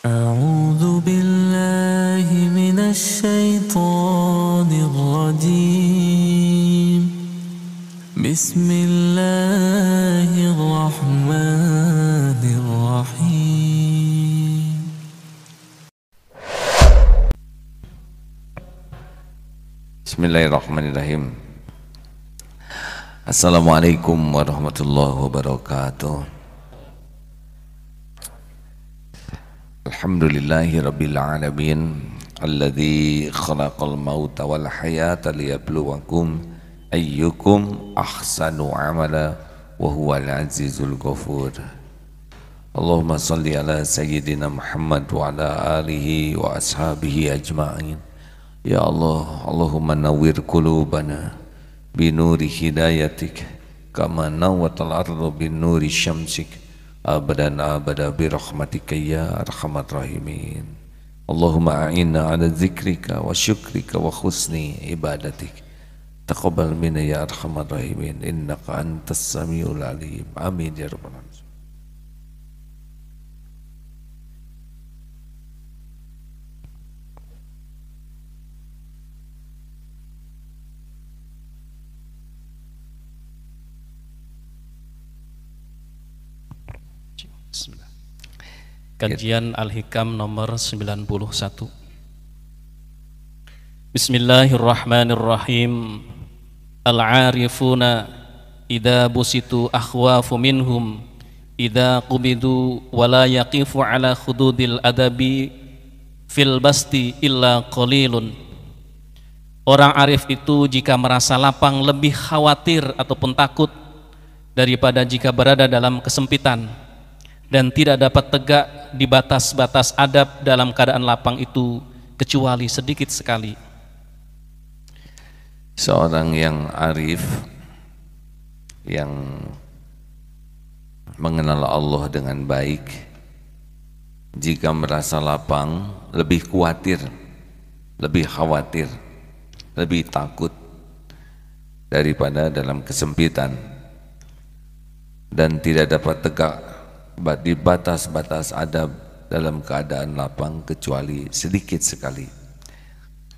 أعوذ بالله من الشيطان الرجيم بسم الله الرحمن الرحيم Bismillahirrahmanirrahim. Assalamualaikum warahmatullahi wabarakatuh. Alhamdulillahi rabbil alamin alladzi khalaqal mauta wal hayata liyabluwakum ayyukum ahsanu amala wa huwal azizul ghafur. Allahumma salli ala sayyidina Muhammad wa ala alihi wa ashabihi ajma'in. Ya Allah, Allahumma nawwir qulubana binuri hidayatik kama nawwatal ardu binuri syamsik abadan abada birahmatika ya arhamar rahimin. Allahumma a'inna ala zikrika wa syukrika wa husni ibadatik. Taqabbal minna ya arhamar rahimin innaka antas samiul alim. Amin ya rabbal alamin. Kajian Al-Hikam nomor 91. Bismillahirrahmanirrahim. Al-arifuna idza busitu akhwafu minhum idza qubidu wala yaqifu ala khududil adabi fil basti illa qalilun. Orang arif itu jika merasa lapang lebih khawatir ataupun takut daripada jika berada dalam kesempitan, dan tidak dapat tegak di batas-batas adab dalam keadaan lapang itu kecuali sedikit sekali. Seorang yang arif, yang mengenal Allah dengan baik, jika merasa lapang lebih khawatir, lebih takut daripada dalam kesempitan, dan tidak dapat tegak di batas-batas adab dalam keadaan lapang kecuali sedikit sekali.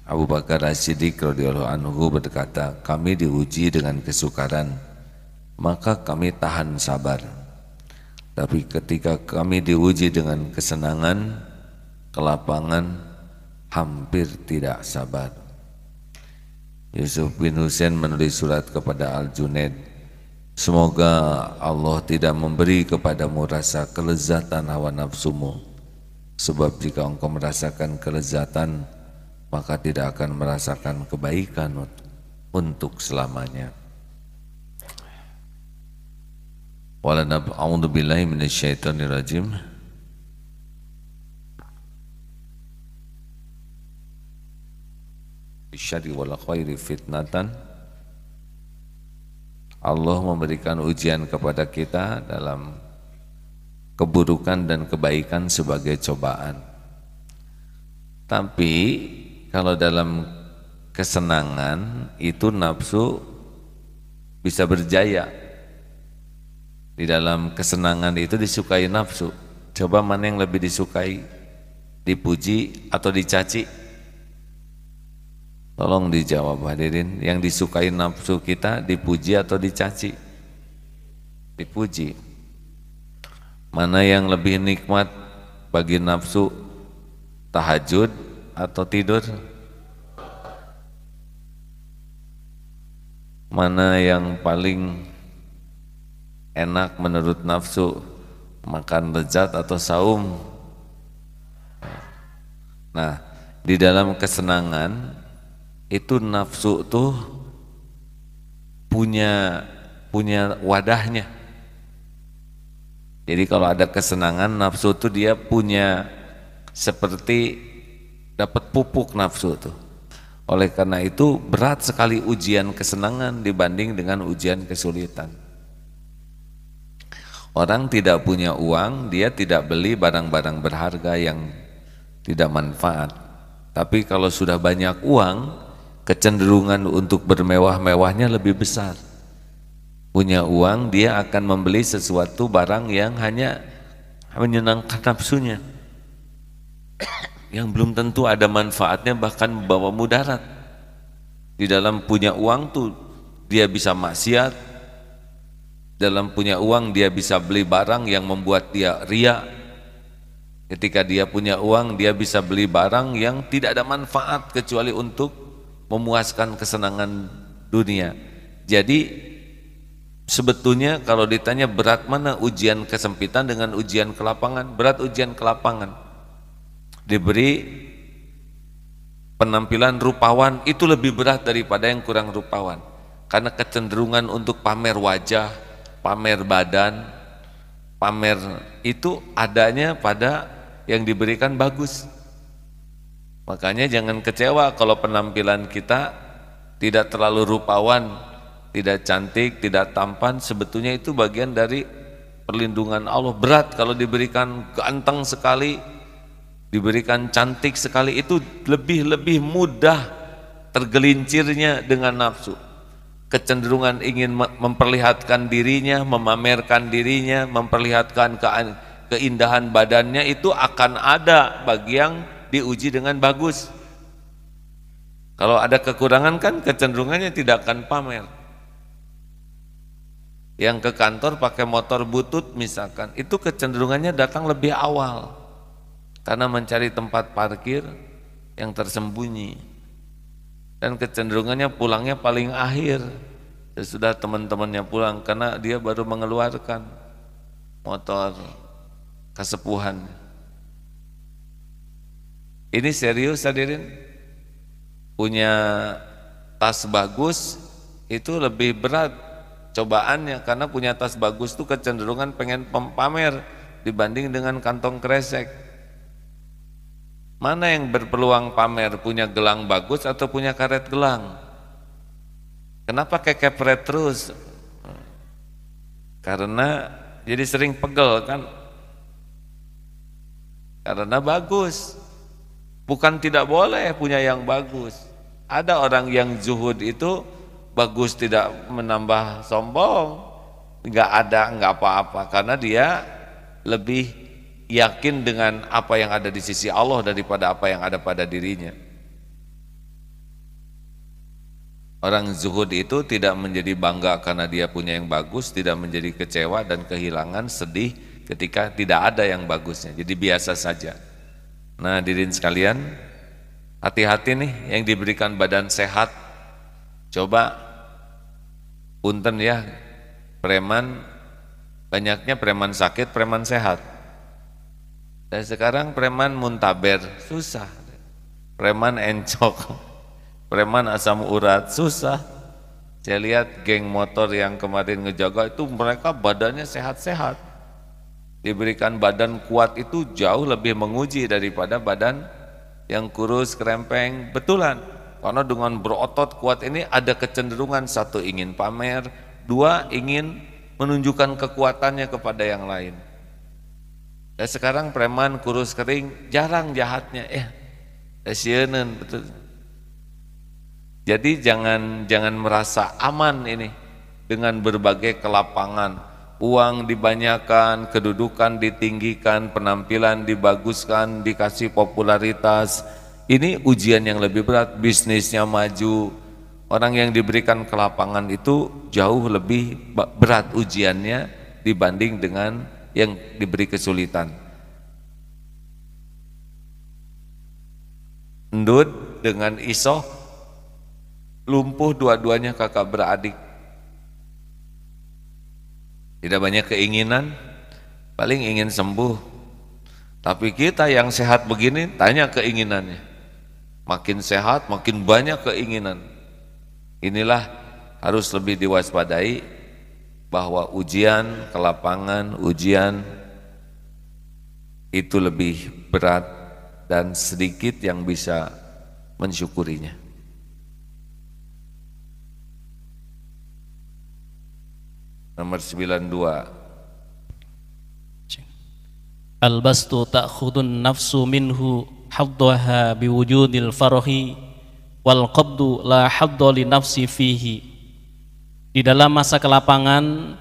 Abu Bakar As-Siddiq radhiyallahu anhu berkata, kami diuji dengan kesukaran, maka kami tahan sabar. Tapi ketika kami diuji dengan kesenangan, kelapangan, hampir tidak sabar. Yusuf bin Husain menulis surat kepada Al-Junaid, semoga Allah tidak memberi kepadamu rasa kelezatan hawa nafsumu, sebab jika engkau merasakan kelezatan, maka tidak akan merasakan kebaikan untuk selamanya. A'udzu billahi minasyaitonir rajim. Bisyarri wal khairi fitnatan. Allah memberikan ujian kepada kita dalam keburukan dan kebaikan sebagai cobaan. Tapi kalau dalam kesenangan itu nafsu bisa berjaya. Di dalam kesenangan itu disukai nafsu. Coba mana yang lebih disukai? Dipuji atau dicaci? Tolong dijawab hadirin, yang disukai nafsu kita dipuji atau dicaci? Dipuji. Mana yang lebih nikmat bagi nafsu, tahajud atau tidur? Mana yang paling enak menurut nafsu, makan lezat atau saum? Nah, di dalam kesenangan itu nafsu tuh punya wadahnya. Jadi kalau ada kesenangan, nafsu tuh dia punya seperti dapat pupuk nafsu tuh. Oleh karena itu berat sekali ujian kesenangan dibanding dengan ujian kesulitan. Orang tidak punya uang, dia tidak beli barang-barang berharga yang tidak manfaat. Tapi kalau sudah banyak uang, kecenderungan untuk bermewah-mewahnya lebih besar. Punya uang, dia akan membeli sesuatu barang yang hanya menyenangkan nafsunya. yang belum tentu ada manfaatnya, bahkan membawa mudarat. Di dalam punya uang tuh dia bisa maksiat, dalam punya uang dia bisa beli barang yang membuat dia ria. Ketika dia punya uang dia bisa beli barang yang tidak ada manfaat kecuali untuk memuaskan kesenangan dunia. Jadi sebetulnya kalau ditanya berat mana ujian kesempitan dengan ujian kelapangan, berat ujian kelapangan. Diberi penampilan rupawan itu lebih berat daripada yang kurang rupawan, karena kecenderungan untuk pamer wajah, pamer badan, pamer itu adanya pada yang diberikan bagus. Makanya jangan kecewa kalau penampilan kita tidak terlalu rupawan, tidak cantik, tidak tampan. Sebetulnya itu bagian dari perlindungan Allah. Berat kalau diberikan ganteng sekali, diberikan cantik sekali, itu lebih mudah tergelincirnya dengan nafsu. Kecenderungan ingin memperlihatkan dirinya, memamerkan dirinya, memperlihatkan keindahan badannya, itu akan ada bagi yang diuji dengan bagus. Kalau ada kekurangan kan kecenderungannya tidak akan pamer. Yang ke kantor pakai motor butut misalkan, itu kecenderungannya datang lebih awal karena mencari tempat parkir yang tersembunyi, dan kecenderungannya pulangnya paling akhir sesudah teman-temannya pulang, karena dia baru mengeluarkan motor kesepuhan. Ini serius hadirin, punya tas bagus itu lebih berat cobaannya, karena punya tas bagus itu kecenderungan pengen pamer dibanding dengan kantong kresek. Mana yang berpeluang pamer, punya gelang bagus atau punya karet gelang? Kenapa kepret terus? Karena jadi sering pegel kan, karena bagus. Bukan tidak boleh punya yang bagus. Ada orang yang zuhud itu bagus tidak menambah sombong, nggak apa-apa, karena dia lebih yakin dengan apa yang ada di sisi Allah daripada apa yang ada pada dirinya. Orang zuhud itu tidak menjadi bangga karena dia punya yang bagus, tidak menjadi kecewa dan kehilangan sedih ketika tidak ada yang bagusnya, jadi biasa saja. Nah, hadirin sekalian, hati-hati nih yang diberikan badan sehat. Coba punten ya, preman, banyaknya preman sakit, preman sehat. Dan sekarang preman muntaber, susah. Preman encok, preman asam urat, susah. Saya lihat geng motor yang kemarin ngejaga itu mereka badannya sehat-sehat. Diberikan badan kuat itu jauh lebih menguji daripada badan yang kurus, kerempeng. Betulan, karena dengan berotot kuat ini ada kecenderungan, satu ingin pamer, dua ingin menunjukkan kekuatannya kepada yang lain. Dan sekarang preman kurus kering jarang jahatnya, betul. Jadi jangan merasa aman ini dengan berbagai kelapangan. Uang dibanyakan, kedudukan ditinggikan, penampilan dibaguskan, dikasih popularitas. Ini ujian yang lebih berat, bisnisnya maju. Orang yang diberikan kelapangan itu jauh lebih berat ujiannya dibanding dengan yang diberi kesulitan. Ndud dengan Isoh lumpuh dua-duanya kakak beradik. Tidak banyak keinginan, paling ingin sembuh. Tapi kita yang sehat begini, tanya keinginannya. Makin sehat, makin banyak keinginan. Inilah harus lebih diwaspadai, bahwa ujian kelapangan, ujian itu lebih berat dan sedikit yang bisa mensyukurinya. Nomor 92. Al-bastu ta'khudun nafsu minhu haddaha biwujudil farahi wal qabdu la hadda li nafsi fihi. Di dalam masa kelapangan,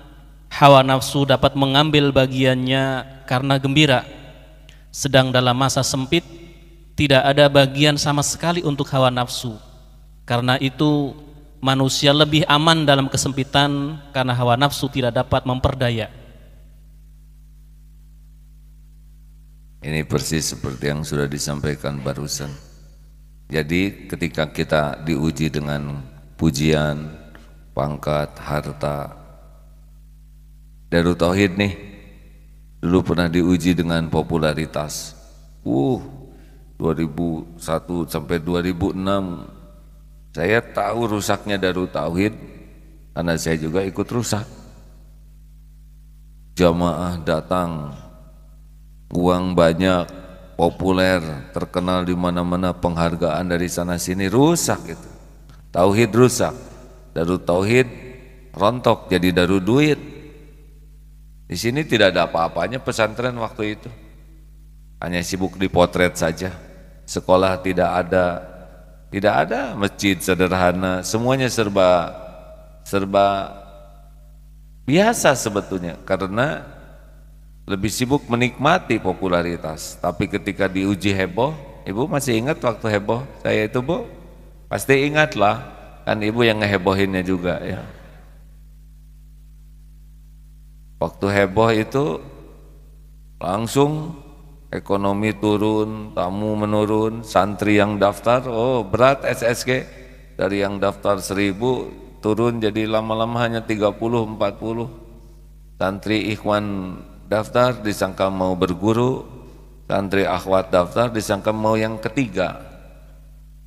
hawa nafsu dapat mengambil bagiannya karena gembira. Sedang dalam masa sempit, tidak ada bagian sama sekali untuk hawa nafsu. Karena itu manusia lebih aman dalam kesempitan karena hawa nafsu tidak dapat memperdaya. Ini persis seperti yang sudah disampaikan barusan. Jadi ketika kita diuji dengan pujian, pangkat, harta, Darut Tauhid nih dulu pernah diuji dengan popularitas. 2001 sampai 2006 saya tahu rusaknya Darut Tauhid karena saya juga ikut rusak. Jamaah datang, uang banyak, populer, terkenal di mana-mana, penghargaan dari sana sini, rusak itu. Tauhid rusak, Darut Tauhid rontok jadi Darut Duit. Di sini tidak ada apa-apanya pesantren waktu itu, hanya sibuk dipotret saja. Sekolah tidak ada masjid sederhana, semuanya serba biasa sebetulnya karena lebih sibuk menikmati popularitas. Tapi ketika diuji heboh, ibu masih ingat waktu heboh saya itu, Bu? Pasti ingat lah, kan ibu yang ngehebohinnya juga ya. Waktu heboh itu langsung ekonomi turun, tamu menurun, santri yang daftar, berat SSG, dari yang daftar 1000 turun jadi lama-lama hanya 30-40. Santri ikhwan daftar disangka mau berguru, santri akhwat daftar disangka mau yang ketiga.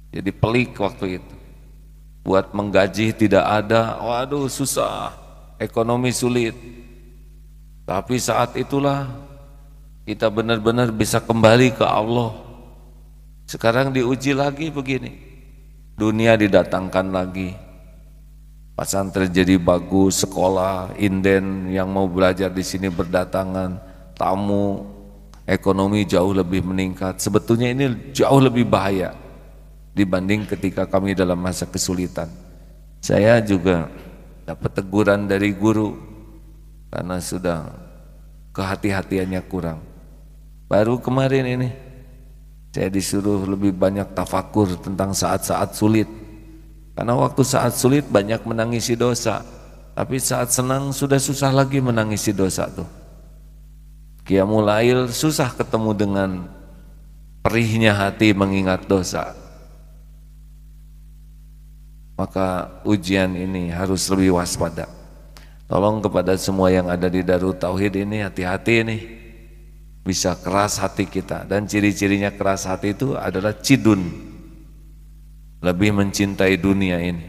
Jadi pelik waktu itu. Buat menggaji tidak ada, waduh susah, ekonomi sulit. Tapi saat itulah kita benar-benar bisa kembali ke Allah. Sekarang diuji lagi begini, dunia didatangkan lagi, pesantren jadi bagus, sekolah, inden yang mau belajar di sini berdatangan, tamu, ekonomi jauh lebih meningkat. Sebetulnya ini jauh lebih bahaya dibanding ketika kami dalam masa kesulitan. Saya juga dapat teguran dari guru karena sudah kehati-hatiannya kurang. Baru kemarin ini saya disuruh lebih banyak tafakur tentang saat-saat sulit. Karena waktu saat sulit banyak menangisi dosa, tapi saat senang sudah susah lagi menangisi dosa tuh. Qiyamul Lail susah ketemu dengan perihnya hati mengingat dosa. Maka ujian ini harus lebih waspada. Tolong kepada semua yang ada di Darut Tauhid ini, hati-hati nih. Bisa keras hati kita, dan ciri-cirinya keras hati itu adalah cidun, lebih mencintai dunia ini.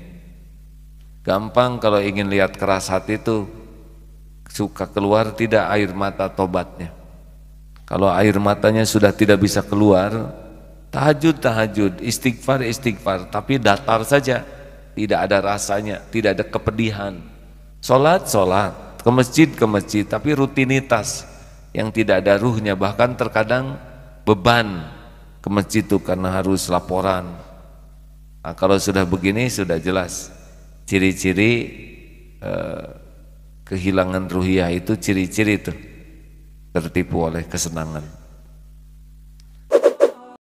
Gampang kalau ingin lihat keras hati itu suka keluar tidak air mata tobatnya. Kalau air matanya sudah tidak bisa keluar, tahajud, istighfar, tapi datar saja, tidak ada rasanya, tidak ada kepedihan. Sholat, ke masjid, tapi rutinitas yang tidak ada ruhnya. Bahkan terkadang beban ke masjid itu karena harus laporan. Nah, kalau sudah begini sudah jelas ciri-ciri kehilangan ruhiyah itu, ciri-ciri itu tertipu oleh kesenangan.